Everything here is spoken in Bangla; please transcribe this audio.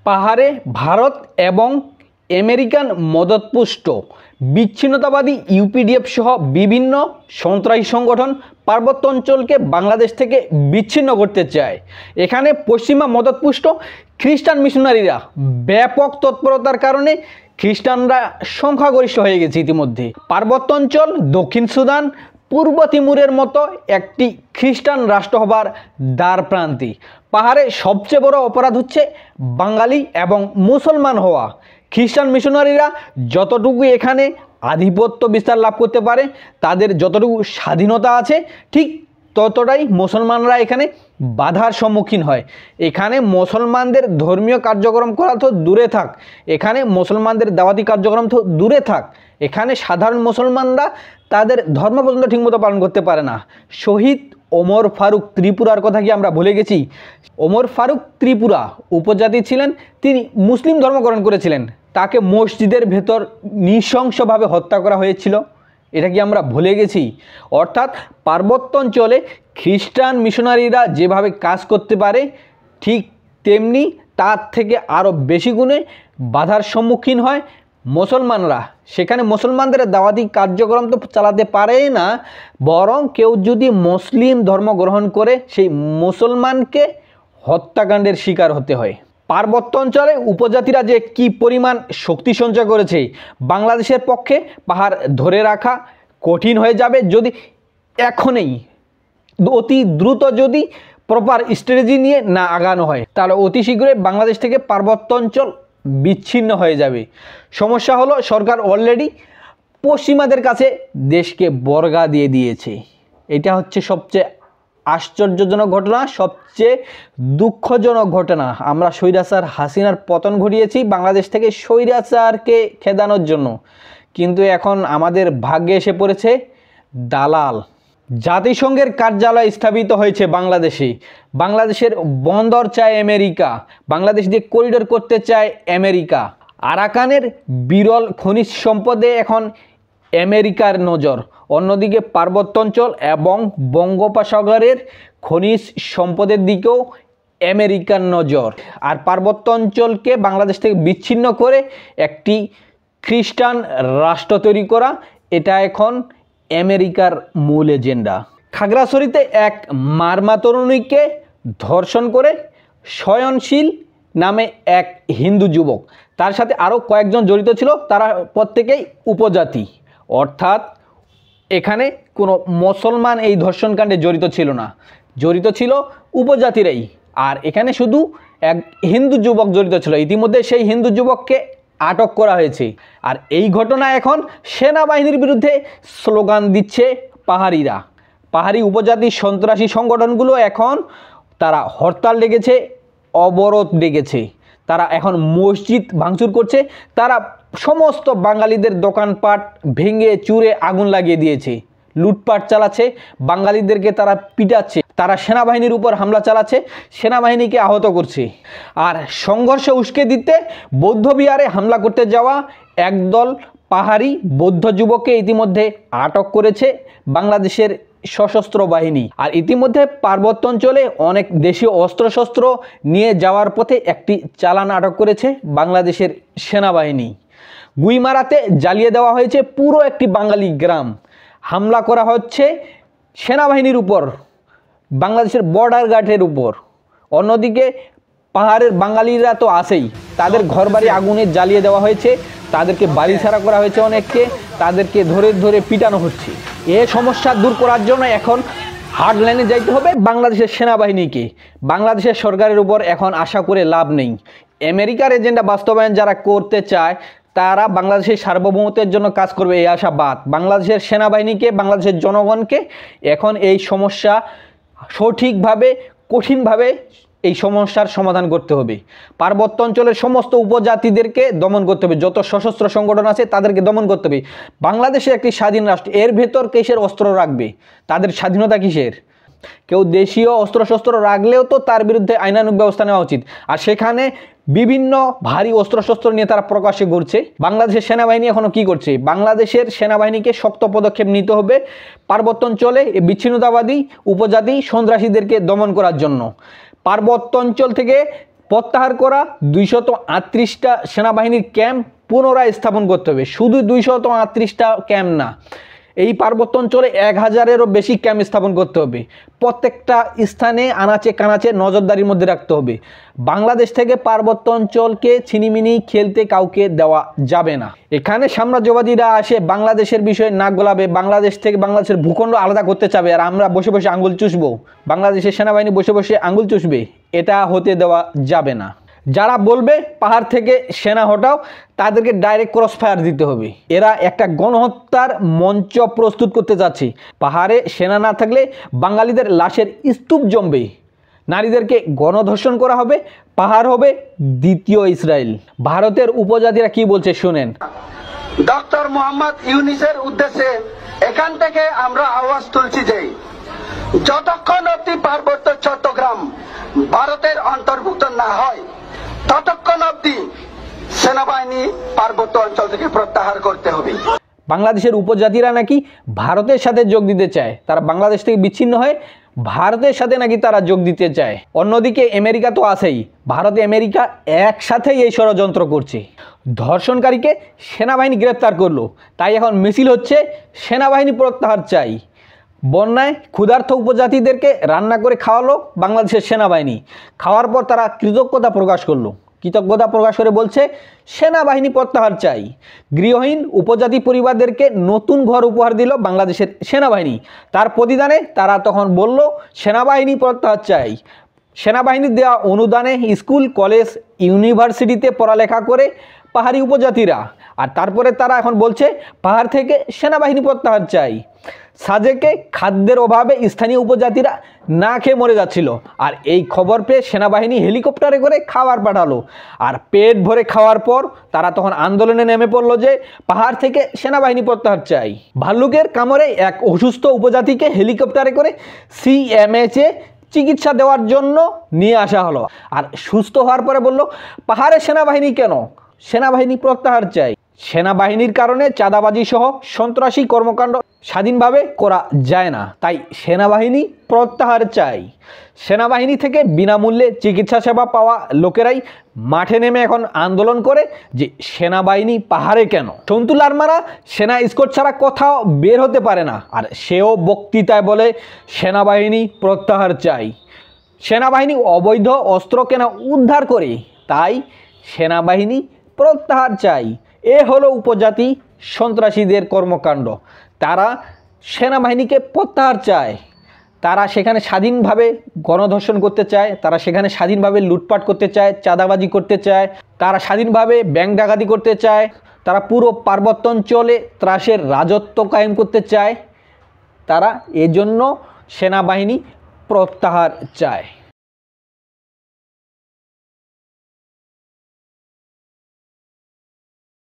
পাহাড়ে ভারত এবং আমেরিকান মদতপুষ্ট বিচ্ছিন্নতাবাদী ইউপিডিএফ সহ বিভিন্ন সন্ত্রাসী সংগঠন পার্বত্য অঞ্চলকে বাংলাদেশ থেকে বিচ্ছিন্ন করতে চায়। এখানে পশ্চিমা মদতপুষ্ট খ্রিস্টান মিশনারিরা ব্যাপক তৎপরতার কারণে খ্রিস্টানরা সংখ্যাগরিষ্ঠ হয়ে গেছে ইতিমধ্যে। পার্বত্য অঞ্চল দক্ষিণ সুদান, পূর্ব তিমুরের মতো একটি খ্রিস্টান রাষ্ট্র হবার দ্বার প্রান্তে। পাহাড়ে সবচেয়ে বড় অপরাধ হচ্ছে বাঙালি এবং মুসলমান হওয়া। খ্রিস্টান মিশনারিরা যতটুকু এখানে আধিপত্য বিস্তার লাভ করতে পারে, তাদের যতটুকু স্বাধীনতা আছে, ঠিক ততটাই মুসলমানরা এখানে বাধার সম্মুখীন হয়। এখানে মুসলমানদের ধর্মীয় কার্যক্রম করা তো দূরে থাক, এখানে মুসলমানদের দাওয়াতি কার্যক্রম তো দূরে থাক, এখানে সাধারণ মুসলমানরা তাদের ধর্ম পর্যন্ত ঠিকমতো পালন করতে পারে না। শহীদ ওমর ফারুক ত্রিপুরার কথা কি আমরা ভুলে গেছি? ওমর ফারুক ত্রিপুরা উপজাতি ছিলেন, তিনি মুসলিম ধর্ম গ্রহণ করেছিলেন, তাকে মসজিদের ভেতর নৃশংসভাবে হত্যা করা হয়েছিল। এটা কি আমরা ভুলে গেছি? অর্থাৎ পার্বত্য অঞ্চলে খ্রিস্টান মিশনারিরা যেভাবে কাজ করতে পারে, ঠিক তেমনি তার থেকে আরও বেশি গুণে বাধার সম্মুখীন হয় মুসলমানরা। সেখানে মুসলমানদের দাওয়াতি কার্যক্রম তো চালাতে পারে না, বরং কেউ যদি মুসলিম ধর্ম গ্রহণ করে সেই মুসলমানকে হত্যাকাণ্ডের শিকার হতে হয়। পার্বত্য অঞ্চলে উপজাতিরা যে কি পরিমাণ শক্তি সঞ্চয় করেছে, বাংলাদেশের পক্ষে পাহাড় ধরে রাখা কঠিন হয়ে যাবে যদি এখনই অতি দ্রুত যদি প্রপার স্ট্র্যাটেজি নিয়ে না আগানো হয়, তাহলে অতি শীঘ্রই বাংলাদেশ থেকে পার্বত্য অঞ্চল বিচ্ছিন্ন হয়ে যাবে। সমস্যা হলো সরকার অলরেডি পশ্চিমাদের কাছে দেশকে বর্গা দিয়ে দিয়েছে। এটা হচ্ছে সবচেয়ে আশ্চর্যজনক ঘটনা, সবচেয়ে দুঃখজনক ঘটনা। আমরা স্বৈরাচার হাসিনার পতন ঘটিয়েছি বাংলাদেশ থেকে স্বৈরাচারকে খেদানোর জন্য, কিন্তু এখন আমাদের ভাগ্যে এসে পড়েছে দালাল। জাতিসংঘের কার্যালয় স্থাপিত হয়েছে বাংলাদেশে, বাংলাদেশের বন্দর চায় আমেরিকা, বাংলাদেশ দিয়ে করিডোর করতে চায় আমেরিকা। আরাকানের বিরল খনিজ সম্পদে এখন আমেরিকার নজর, অন্যদিকে পার্বত্য অঞ্চল এবং বঙ্গোপসাগরের খনিজ সম্পদের দিকেও আমেরিকার নজর। আর পার্বত্য অঞ্চলকে বাংলাদেশ থেকে বিচ্ছিন্ন করে একটি খ্রিস্টান রাষ্ট্র তৈরি করা, এটা এখন আমেরিকার মূল এজেন্ডা। খাগড়াছড়িতে এক মারমা তরুণীকে ধর্ষণ করে শয়নশীল নামে এক হিন্দু যুবক, তার সাথে আরও কয়েকজন জড়িত ছিল, তারা প্রত্যেকেই উপজাতি। অর্থাৎ এখানে কোনো মুসলমান এই ধর্ষণকাণ্ডে জড়িত ছিল না, জড়িত ছিল উপজাতিরাই। আর এখানে শুধু এক হিন্দু যুবক জড়িত ছিল। ইতিমধ্যে সেই হিন্দু যুবককে আটক করা হয়েছে। আর এই ঘটনা এখন সেনাবাহিনীর বিরুদ্ধে স্লোগান দিচ্ছে পাহাড়িরা। পাহাড়ি উপজাতি সন্ত্রাসী সংগঠনগুলো এখন তারা হরতাল ডেকেছে, অবরোধ ডেকেছে, তারা এখন মসজিদ ভাঙচুর করছে, তারা সমস্ত বাঙালিদের দোকানপাট ভেঙে চুরে আগুন লাগিয়ে দিয়েছে, লুটপাট চালাচ্ছে, বাঙালিদেরকে তারা পিটাচ্ছে, তারা সেনাবাহিনীর উপর হামলা চালাচ্ছে, সেনাবাহিনীকে আহত করছে। আর সংঘর্ষে উস্কে দিতে বৌদ্ধবিহারে হামলা করতে যাওয়া একদল পাহাড়ি বৌদ্ধ যুবককে ইতিমধ্যে আটক করেছে বাংলাদেশের সশস্ত্র বাহিনী। আর ইতিমধ্যে পার্বত্য অঞ্চলে অনেক দেশীয় অস্ত্রশস্ত্র নিয়ে যাওয়ার পথে একটি চালান আটক করেছে বাংলাদেশের সেনাবাহিনী। গুইমারাতে জ্বালিয়ে দেওয়া হয়েছে পুরো একটি বাঙালি গ্রাম। হামলা করা হচ্ছে সেনাবাহিনীর উপর, বাংলাদেশের বর্ডার গার্ডের উপর। অন্যদিকে পাহাড়ের বাঙালিরা তো আছেই, তাদের ঘরবাড়ি আগুনে জ্বালিয়ে দেওয়া হয়েছে, তাদেরকে বাড়ি ছাড়া করা হয়েছে, অনেককে তাদেরকে ধরে ধরে পিটানো হচ্ছে। এ সমস্যা দূর করার জন্য এখন হার্ড লাইনে যাইতে হবে বাংলাদেশের সেনাবাহিনীকে। বাংলাদেশের সরকারের উপর এখন আশা করে লাভ নেই। আমেরিকার এজেন্ডা বাস্তবায়ন যারা করতে চায় তারা বাংলাদেশের সার্বভৌমত্বের জন্য কাজ করবে এই আশাবাদ। বাংলাদেশের সেনাবাহিনীকে, বাংলাদেশের জনগণকে এখন এই সমস্যা সঠিকভাবে, কঠিনভাবে এই সমস্যার সমাধান করতে হবে। পার্বত্য অঞ্চলের সমস্ত উপজাতিদেরকে দমন করতে হবে, যত সশস্ত্র সংগঠন আছে তাদেরকে দমন করতে হবে। বাংলাদেশে একটি স্বাধীন রাষ্ট্র, এর ভেতর কিসের অস্ত্র রাখবে? তাদের স্বাধীনতা কিসের? কেউ দেশীয় অস্ত্রশস্ত্র রাখলেও তো তার বিরুদ্ধে আইনানুগ ব্যবস্থা নেওয়া উচিত। আর সেখানে বিভিন্ন ভারী অস্ত্রশস্ত্র নিয়ে তারা প্রকাশ্যে ঘুরছে। বাংলাদেশের সেনাবাহিনী এখনো কি করছে? বাংলাদেশের সেনাবাহিনীকে শক্ত পদক্ষেপ নিতে হবে পার্বত্য অঞ্চলে বিচ্ছিন্নতাবাদী উপজাতি সন্ত্রাসীদেরকে দমন করার জন্য। পার্বত্য অঞ্চল থেকে প্রত্যাহার করা 238টা সেনাবাহিনীর ক্যাম্প পুনরায় স্থাপন করতে হবে। শুধু 238টা ক্যাম্প না, এই পার্বত্য অঞ্চলে 1000-এরও বেশি ক্যাম্প স্থাপন করতে হবে। প্রত্যেকটা স্থানে আনাচে কানাচে নজরদারির মধ্যে রাখতে হবে। বাংলাদেশ থেকে পার্বত্য অঞ্চলকে ছিনিমিনি খেলতে কাউকে দেওয়া যাবে না। এখানে সাম্রাজ্যবাদীরা আসে বাংলাদেশের বিষয়ে নাক গলাবে, বাংলাদেশ থেকে বাংলাদেশের ভূখণ্ড আলাদা করতে চাবে, আর আমরা বসে বসে আঙুল চুষবো, বাংলাদেশের সেনাবাহিনী বসে বসে আঙুল চুষবে, এটা হতে দেওয়া যাবে না। যারা বলবে পাহাড় থেকে সেনা হটাও, তাদেরকে ডাইরেক্ট ক্রস ফায়ার দিতে হবে। এরা একটা গণহত্যার মঞ্চ প্রস্তুত করতে যাচ্ছে। পাহাড়ে সেনা না থাকলে বাঙালিদের লাশের স্তূপ জমবে, নারীদেরকে গণধর্ষণ করা হবে, পাহাড় হবে দ্বিতীয় ইসরায়েল। ভারতের উপজাতিরা কি বলছে শুনেন। ডক্টর মোহাম্মদ ইউনূসের উদ্দেশ্যে এখান থেকে আমরা আওয়াজ তুলছি যে যতক্ষণ অবধি পার্বত্য চট্টগ্রাম ভারতের অন্তর্ভুক্ত না হয় ততক্ষণ অবধি সেনাবাহিনী পার্বত্য অঞ্চল থেকে প্রত্যাহার করতে হবে। বাংলাদেশের উপজাতিরা নাকি ভারতের সাথে যোগ দিতে চায়, তারা বাংলাদেশ থেকে বিচ্ছিন্ন হয়ে ভারতের সাথে নাকি তারা যোগ দিতে চায়। অন্যদিকে আমেরিকা তো আছেই, ভারত আমেরিকা একসাথেই এই ষড়যন্ত্র করছে। ধর্ষণকারীকে সেনাবাহিনী গ্রেপ্তার করলো, তাই এখন মিছিল হচ্ছে সেনাবাহিনী প্রত্যাহার চাই। বন্যায় ক্ষুধার্ত উপজাতিদেরকে রান্না করে খাওয়ালো বাংলাদেশের সেনাবাহিনী, খাওয়ার পর তারা কৃতজ্ঞতা প্রকাশ করলো, কৃতজ্ঞতা প্রকাশ করে বলছে সেনাবাহিনী প্রত্যাহার চাই। গৃহহীন উপজাতি পরিবারদেরকে নতুন ঘর উপহার দিল বাংলাদেশের সেনাবাহিনী, তার প্রতিদানে তারা তখন বলল সেনাবাহিনী প্রত্যাহার চাই। সেনাবাহিনীর দেওয়া অনুদানে স্কুল কলেজ ইউনিভার্সিটিতে পড়ালেখা করে পাহাড়ি উপজাতিরা, আর তারপরে তারা এখন বলছে পাহাড় থেকে সেনাবাহিনী প্রত্যাহার চাই। সাজেকে খাদ্যের অভাবে স্থানীয় উপজাতিরা না খেয়ে মরে যাচ্ছিল, আর এই খবর পেয়ে সেনাবাহিনী হেলিকপ্টারে করে খাবার পাঠালো, আর পেট ভরে খাওয়ার পর তারা তখন আন্দোলনে নেমে পড়লো যে পাহাড় থেকে সেনাবাহিনী প্রত্যাহার চাই। ভাল্লুকের কামড়ে এক অসুস্থ উপজাতিকে হেলিকপ্টারে করে সিএমএইচে চিকিৎসা দেওয়ার জন্য নিয়ে আসা হলো, আর সুস্থ হওয়ার পরে বলল পাহাড়ে সেনাবাহিনী কেন, সেনাবাহিনী প্রত্যাহার চাই। সেনাবাহিনীর কারণে চাঁদাবাজি সহ সন্ত্রাসী কর্মকাণ্ড স্বাধীনভাবে করা যায় না, তাই সেনাবাহিনী প্রত্যাহার চাই। সেনাবাহিনী থেকে বিনামূল্যে চিকিৎসা সেবা পাওয়া লোকেরাই মাঠে নেমে এখন আন্দোলন করে যে সেনাবাহিনী পাহাড়ে কেন। সন্তু লারমারা সেনা স্কোয়াড ছাড়া কোথাও বের হতে পারে না, আর সেও বক্তৃতায় বলে সেনাবাহিনী প্রত্যাহার চাই। সেনাবাহিনী অবৈধ অস্ত্র কেনা উদ্ধার করে, তাই সেনাবাহিনী প্রত্যাহার চাই। এ হলো উপজাতি সন্ত্রাসীদের কর্মকাণ্ড। তারা সেনাবাহিনীকে প্রত্যাহার চায়, তারা সেখানে স্বাধীনভাবে গণধর্ষণ করতে চায়, তারা সেখানে স্বাধীনভাবে লুটপাট করতে চায়, চাঁদাবাজি করতে চায়, তারা স্বাধীনভাবে ব্যাংক ডাকাতি করতে চায়, তারা পুরো পার্বত্য অঞ্চলে ত্রাসের রাজত্ব কায়েম করতে চায়। তারা এজন্য সেনাবাহিনী প্রত্যাহার চায়।